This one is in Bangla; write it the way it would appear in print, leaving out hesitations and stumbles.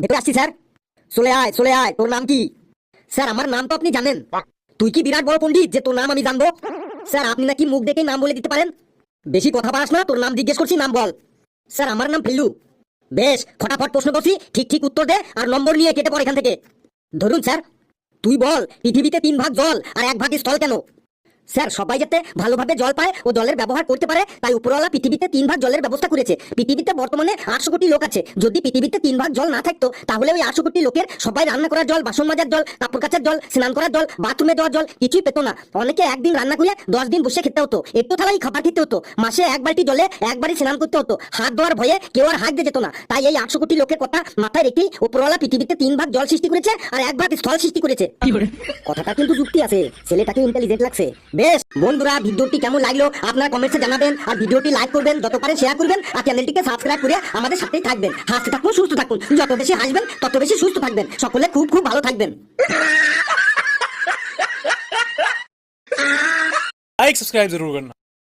ভেতরে আসছি স্যার। চলে আয় চলে আয়। তোর নাম কি? স্যার আমার নাম তো আপনি জানেন। তুই কি বিরাট বড় পণ্ডিত যে তোর নাম আমি জানবো? স্যার আপনি নাকি মুখ দেখেই নাম বলে দিতে পারেন। বেশি কথা বাড়াস না, তোর নাম জিজ্ঞেস করছি, নাম বল। স্যার আমার নাম ফিল্লু। বেশ, ফটাফট প্রশ্ন করছি, ঠিক ঠিক উত্তর দে আর নম্বর নিয়ে কেটে পড় এখান থেকে। ধরুন স্যার। তুই বল, পৃথিবীতে 3 ভাগ জল আর 1 ভাগ স্থল কেন? স্যার সবাই যাতে ভালোভাবে জল পায় ও জলের ব্যবহার করতে পারে, তাই উপরওয়ালা পৃথিবীতে 3 ভাগ জলের ব্যবস্থা করেছে। পৃথিবীতে বর্তমানে 800 কোটি লোক আছে। যদি পৃথিবীতে 3 ভাগ জল না থাকতো, তাহলে ওই 800 কোটি লোকের সবাই রান্না করার জল, বাসন মাজার জল, কাপড় কাচার জল, স্নান করার জল, বাথরুমে দেওয়ার জল কিছুই পেতো না। অনেকে একদিন রান্না করে 10 দিন বসে খেতে হতো, একটু থালাই খাবার খেতে হতো। মাসে 1 বালতি জলে একবারই স্নান করতে হতো। হাত ধোয়ার ভয়ে কেউ আর হাত দিয়ে যেত না। তাই এই 800 কোটি লোকের কথা মাথায় রেখেই উপরওয়ালা পৃথিবীতে 3 ভাগ জল সৃষ্টি করেছে আর 1 ভাগ স্থল সৃষ্টি করেছে। কথাটা কিন্তু যুক্তি আছে, ছেলেটাকে ইন্টেলিজেন্ট লাগছে। বেশ বন্ধুরা, ভিডিওটি কেমন লাগলো আপনারা কমেন্টসে জানাবেন, আর ভিডিওটি লাইক করবেন, যত পারেন শেয়ার করবেন, আর চ্যানেলটিকে সাবস্ক্রাইব করে আমাদের সাথেই থাকবেন। হাসতে থাকুন, সুস্থ থাকুন। যত বেশি হাসবেন তত বেশি সুস্থ থাকবেন। সকলে খুব খুব ভালো থাকবেন। लाइक सब्सक्राइब जरूर करना।